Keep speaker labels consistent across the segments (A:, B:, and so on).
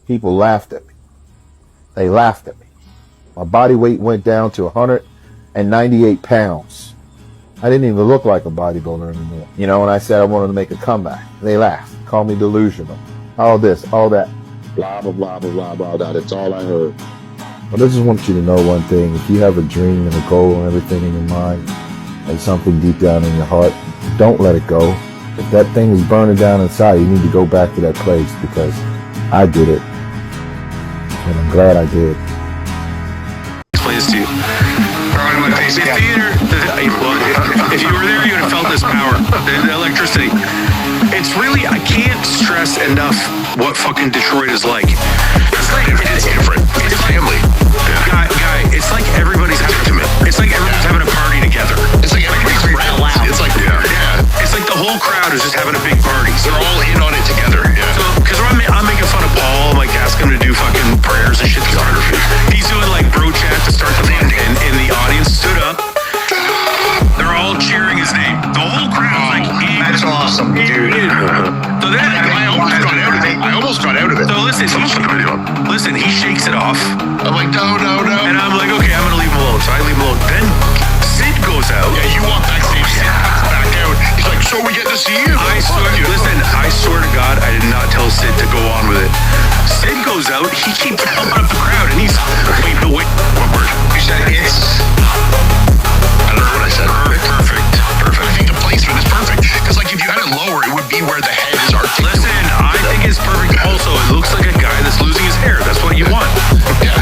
A: people laughed at me. They laughed at me. My body weight went down to 198 pounds. I didn't even look like a bodybuilder anymore. You know, when I said I wanted to make a comeback, they laughed, called me delusional. All this, all that, blah, blah, blah, blah, blah, blah, blah. That's all I heard. But I just want you to know one thing. If you have a dream and a goal and everything in your mind and something deep down in your heart, don't let it go. If that thing is burning down inside, you need to go back to that place, because I did it. And I'm glad I did.
B: Explain this to you. The theater, if you were there, you would have felt this power, the electricity. It's really, I can't stress enough what fucking Detroit is like. It's like, it's different. It's family. Guy, it's like everybody's intimate. It's like everybody's having a party together. It's like everybody's real loud. It's like, yeah. It's like the whole crowd is just having a big party. They're all in on it together. Yeah. So, because I'm making fun of Paul, I'm like asking him to do fucking prayers and shit. He's doing like bro chat to start the band, and the audience stood up. They're all cheering his name. The whole crowd, like,
C: that's awesome, dude.
B: So then
C: I almost got out of it.
B: So listen, he shakes it off.
C: I'm like, no.
B: And I'm like, okay, I'm gonna leave him alone. So I leave him alone. Then Sid goes out.
C: Yeah, you walk backstage, Sid comes back out. He's like, so we get to see you.
B: I swear to God, I did not tell Sid to go on with it. Sid goes out, he keeps pumping up the crowd, and he's, wait, one word.
C: You said it's... I don't know what I said. Perfect. I think the placement is perfect. Because, like, if you had it lower, it would be where the head is articulated.
B: Listen, I think it's perfect. Also, it looks like a guy that's losing his hair. That's what you want.
C: Yeah.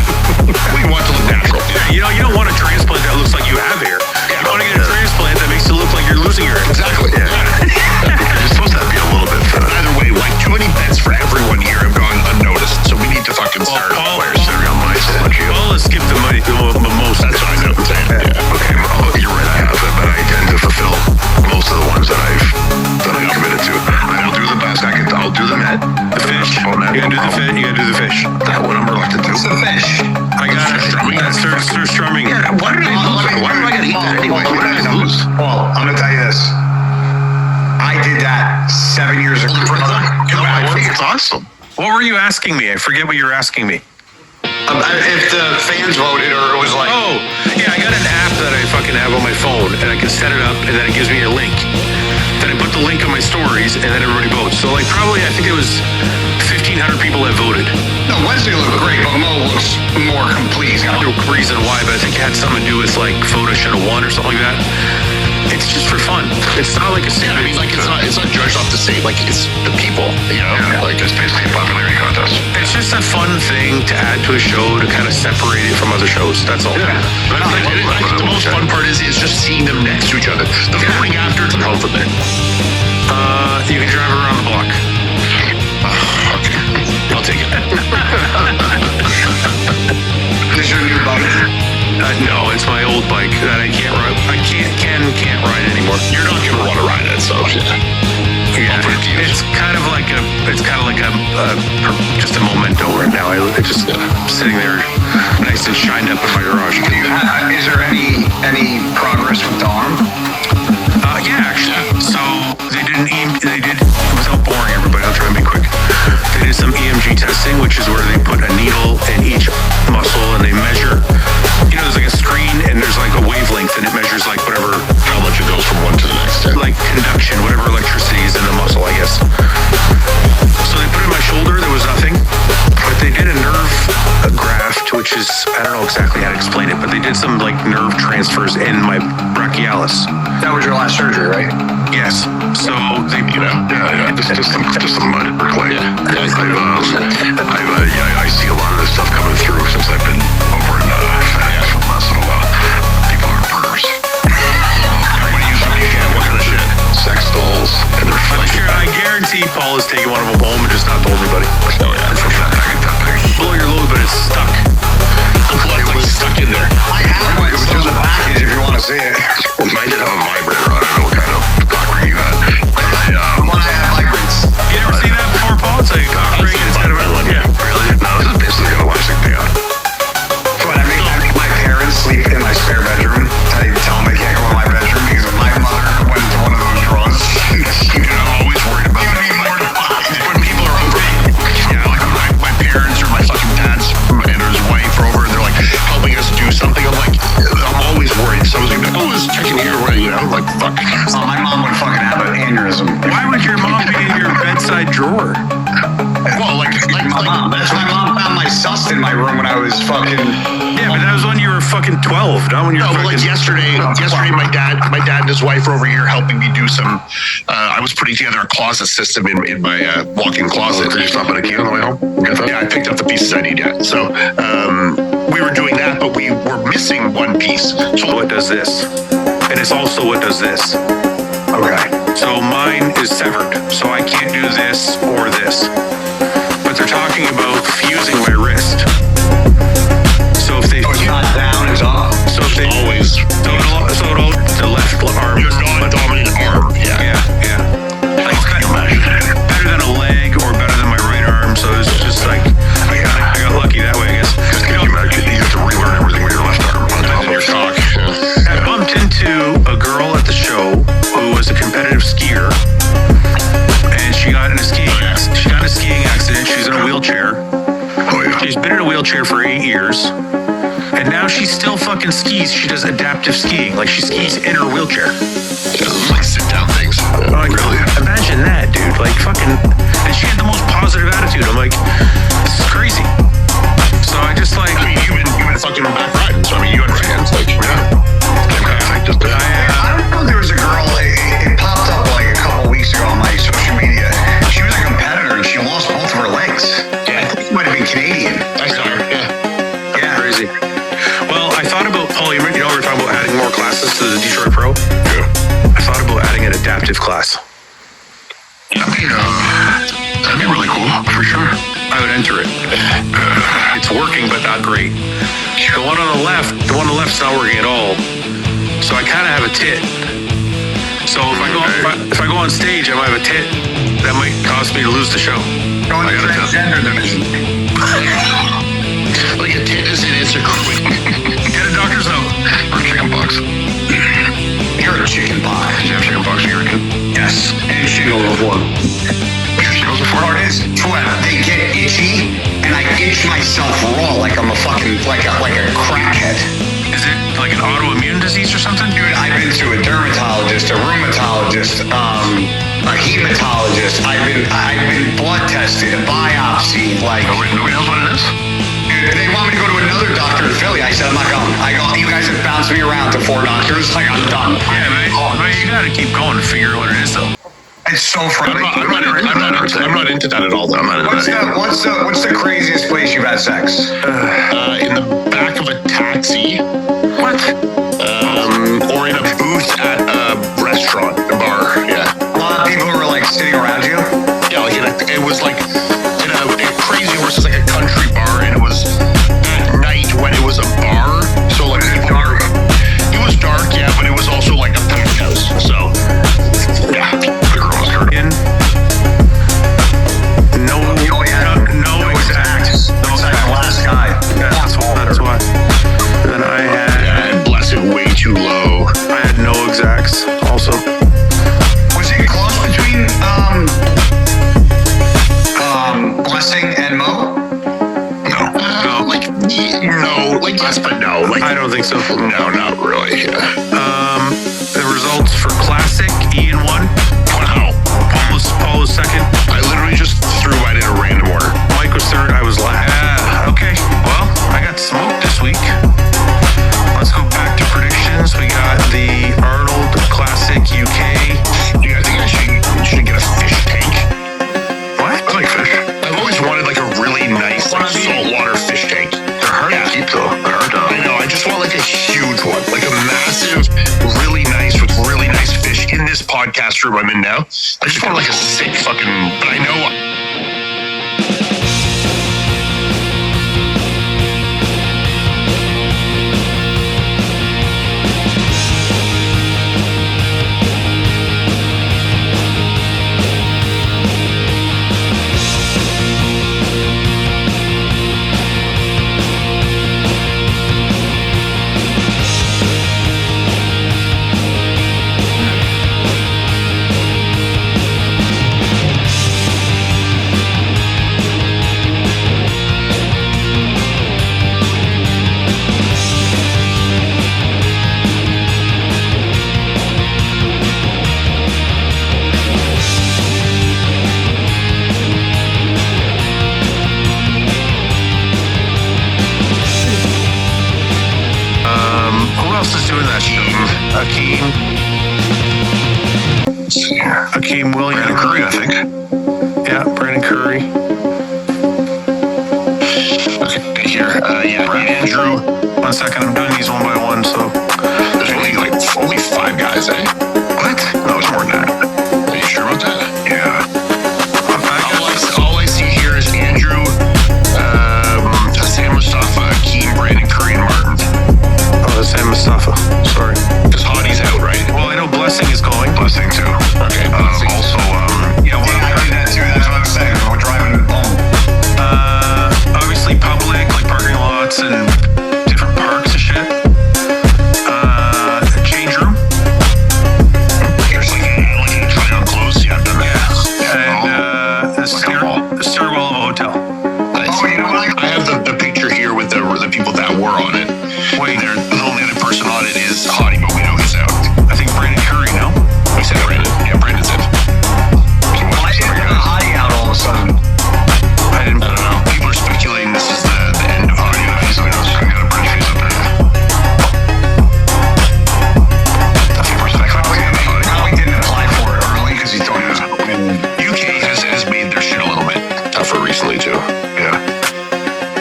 C: We want to look natural.
B: Yeah, you don't want a transplant that looks like you have hair. You want to get a transplant that makes it look like you're losing your hair.
C: Exactly. Yeah. You're supposed to be a little bit thin. Either way, like, too many bets for everyone here have gone unnoticed. So we need to fucking start.
B: Paul has skipped the money the most.
C: That's what I'm saying. Yeah. Okay, well, you're right, I have it, but I tend to fulfill most of the ones that I've committed to. I'll do the best I can. I'll do the net.
B: The fish. You gotta do the fish.
C: That one I'm reluctant to.
D: It's the fish.
B: I got it. That's strumming.
C: Yeah, why do I gotta eat that anyway? What did I lose?
D: Well, I'm gonna tell you this. I did that 7 years ago.
C: It's awesome.
B: What were you asking me? I forget what you were asking me.
D: If the fans voted, or it was like...
B: Oh, yeah, I got an app that I fucking have on my phone, and I can set it up, and then it gives me a link. Then I put the link on my stories, and then everybody votes. So, like, probably, I think it was 1,500 people that voted.
D: No, Wednesday looked great, but Mo looks more complete. He's got
B: No reason why, but I think it had something to do with, like, photo should have won or something like that. It's just for fun. It's not like a
C: Yeah, I mean, like, it's not judged off the same. Like, it's the people, you know?
B: Yeah.
C: Like, it's basically a popularity contest.
B: It's just a fun thing to add to a show to kind of separate it from other shows. That's all.
C: Yeah. But I think the most fun part is just seeing them next to each other. The voting after, it's a fun from there.
B: You can drive around the block.
C: Okay. I'll take it.
D: Is your new bike?
B: No, it's my old bike that I can't ride. I can't ride anymore.
C: You're not gonna want to ride it, so
B: Yeah, it's kind of like just a memento right now. It's just sitting there, nice and shined up in my garage.
D: Is there any progress with the arm?
B: Yeah, actually. So they did without boring everybody. I'll try and be quick. They did some EMG testing, which is where they put a needle in each muscle and they measure. You know, there's like a screen and there's like a wavelength and it measures like whatever,
C: how much it goes from one to the next.
B: like conduction, whatever electricity is in the muscle, I guess. So they put it in my shoulder. There was nothing, but they did a nerve graft, which is, I don't know exactly how to explain it, but they did some like nerve transfers in my brachialis.
D: That was your last surgery, right?
B: Yes. So they,
C: Just some mud or clay. I see a lot of this stuff coming through since I've been over in FedEx for the last little while. People are pervers. What kind of shit? Sex dolls, and they're fucking.
B: I guarantee Paul is taking one of them home and just not told anybody.
C: Oh yeah, for sure.
B: Blow your load, but it's stuck.
C: Like stuck in there.
D: I have one. It was in the package if you want to see it.
C: Mine did have a vibrator. I don't know what kind of cockring you had.
D: When I have vibrates.
B: You never seen that before, Paul? It's like cock ring. It's kind of
D: That's my mom found my sus in my room when I was fucking.
B: Yeah, but that was when you were fucking 12, not when you were
C: No, but like yesterday, my dad and his wife were over here helping me do some. I was putting together a closet system in my walk-in closet. Did you stop at a key on the way home? Yeah, I picked up the pieces I need. Yeah, so we were doing that, but we were missing one piece.
B: So what does this? And it's also what does this.
D: Okay.
B: So mine is severed, so I can't do this or this. But they're talking about fusing my wrist. So if they
D: So it's not down, it's up.
B: so if they
C: Always.
B: so it'll the left arm.
C: Your non-dominant arm. Yeah.
B: Yeah. Like, it's kind of better than a leg or better than my right arm. So it's just like I got lucky that way, I guess.
C: Because you have to relearn everything with your left arm on top of your cock. Yeah.
B: I bumped into a girl at the show who was a competitive skier, and she got in a skiing accident. She's in a wheelchair.
C: Oh yeah.
B: She's been in a wheelchair for 8 years, and now she still fucking skis. She does adaptive skiing, like she skis in her wheelchair.
C: Yeah, like sit-down things.
B: Like,
C: Really?
B: imagine that, dude. Like fucking, and she had the most positive attitude. I'm like, this is crazy. So I just like.
C: I mean, you've been fucking back riding, so I mean, you understand. Like, yeah. I just
D: I don't know. There was a girl. It popped up like a couple weeks ago on my social media. She was a competitor and she lost both of her legs. I think it might have been Canadian.
C: I saw her. Yeah.
D: Yeah.
B: Crazy. Well, I thought about Paul. You know, we were talking about adding more classes to the Detroit Pro.
C: Yeah.
B: I thought about adding an adaptive class.
C: That'd be really cool, for sure.
B: I would enter it. It's working, but not great. The one on the left's not working at all. So I kind of have a tit. So if I go on stage, I might have a tit. That might cause me to lose the show.
D: Going to transgender division.
C: Like a tennis and it's a quick
B: Get a doctor's note.
C: or chicken pox.
D: You're a chicken pie.
C: Did you have chicken pox when you were a kid?
D: Yes. And shingles before.
C: Shingles before?
D: Part is, they get itchy, and I itch myself raw like I'm a fucking like a crackhead.
B: Is it like an autoimmune disease or something?
D: Dude, I've been to a dermatologist, a rheumatologist, a hematologist. I've been blood tested, a biopsy. Like,
C: Nobody knows what it is?
D: dude, they want me to go to another doctor in Philly. I said I'm not going. I go. You guys have bounced me around to 4 doctors. Like, I'm done.
B: Yeah, but you gotta keep going to figure out what it is, though.
D: It's so friendly.
C: I'm not into that at all. Though. I'm not into that.
D: What's the craziest place you've had sex?
C: In the back of a taxi.
B: What?
C: Or in a booth at a restaurant, a bar. Yeah.
D: A lot of people were like sitting around you.
C: Yeah, like it was like in a crazy horse, like a country bar, and it was at night when it was a bar. So like dark. It was dark, yeah, but it was also like a penthouse. So yeah, the girl was hurt.
B: In? No exact.
D: It's like the last guy.
B: Yeah, that's why. Then I had.
C: Yeah, and bless it way too low.
B: I had no exacts also.
D: Was it close between Blessing and Mo?
C: No, like yes, but no, like
B: I don't think so.
C: no, not really. Yeah.
B: The results for Classic, Ian won.
C: Wow.
B: Paul was second.
C: I literally just threw mine in a random order.
B: Mike was third. I was last. Okay. Well, I got smoked this week. Let's go back to predictions. We got the Arnold Classic UK.
C: Yeah, I think I should get a fish tank.
B: What?
C: I like fish. I've always wanted like a really nice like saltwater fish tank. They're hard to keep though. They're hard to. I know. I just want like a huge one, like a massive, really nice with really nice fish in this podcast room I'm in now. I just want like a sick fucking. But I know.
B: else is doing that shit? Akeem Williams.
C: Brandon Curry, I think.
B: Yeah, Brandon Curry.
C: Okay, here. Andrew.
B: 1 second, I'm doing these one by one, so.
C: There's only 5 guys, eh? What? No, it's more than that. Are you sure about that? Yeah. All I see here is Andrew, Sam Mustafa, Akeem, Brandon Curry, and Martin.
B: Oh, that's Sam Mustafa. Sorry.
C: Because Hottie's out, right?
B: Well, I know Blessing is going.
C: Blessing too. Okay. Also,
D: Yeah, I did that too. That's what I'm saying. We're driving home.
B: Obviously public, like parking lots and different parks and shit. Change room.
C: here's like a try on clothes. Yeah, I've done that.
B: And the stairwell of a hotel.
C: Nice.
D: Oh, you know what?
C: I have the picture here with the people that were on it.
B: Wait,
C: The only other person on it is Hottie, but we know he's out.
B: I think Brandon Curry, no?
C: We said Brandon. Yeah, Brandon's in.
D: Why did you have Hottie out all of a sudden?
B: I
C: I don't know. People are speculating this is the end of Hottie. He's got a pretty face up there. Definitely we're speculating the end of Hottie.
D: Probably didn't apply for it early because he thought he was
C: UK has made their shit a little bit tougher recently too. Yeah.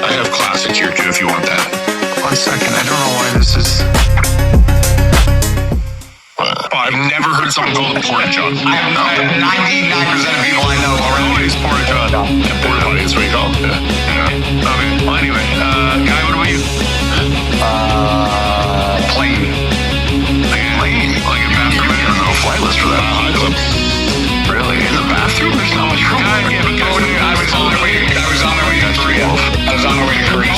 C: I have classic here too if you want that.
B: 1 second, I don't know why this is.
C: I've never heard someone call it porta john.
D: I have 99% of people I know already.
B: Always porta john.
C: Yeah, porta potty is what you call it. Yeah.
B: Okay, well, anyway, Guy, what about you?
D: Plane.
C: Like a bathroom. There's no flight list for that. Really? In the bathroom? There's not much room.
B: Guy, yeah, but
D: I was on my way. I was on my way to Korea. I was on my way to Korea.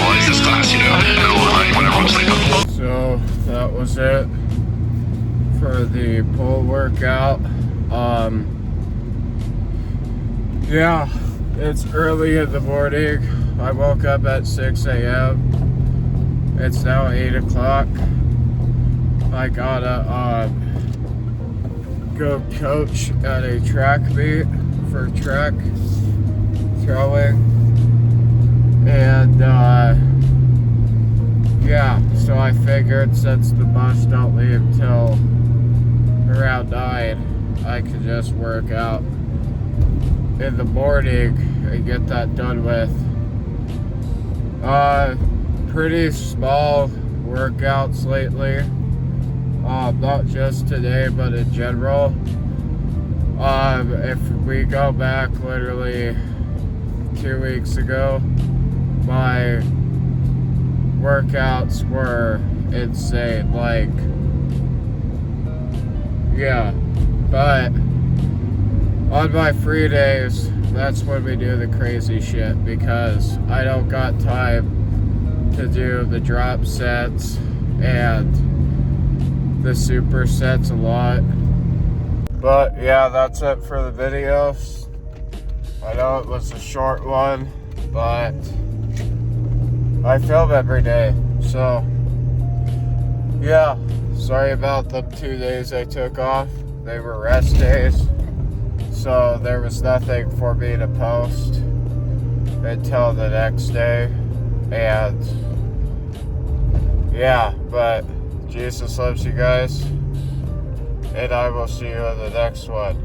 C: What is this class, you know? Middle of the night when everyone's sleeping.
E: So that was it for the pole workout. Yeah, it's early in the morning. I woke up at 6 a.m. It's now 8 o'clock. I gotta go coach at a track meet for track throwing. And yeah, so I figured since the bus don't leave till around 9, I could just work out in the morning and get that done with. Pretty small workouts lately. Not just today, but in general. If we go back literally 2 weeks ago, my workouts were insane. Like, yeah, but on my free days, that's when we do the crazy shit, because I don't got time to do the drop sets and the supersets a lot. But yeah, that's it for the videos. I know it was a short one, but I film every day, so yeah, sorry about the 2 days I took off. They were rest days, so there was nothing for me to post until the next day. And yeah, but Jesus loves you guys, and I will see you in the next one.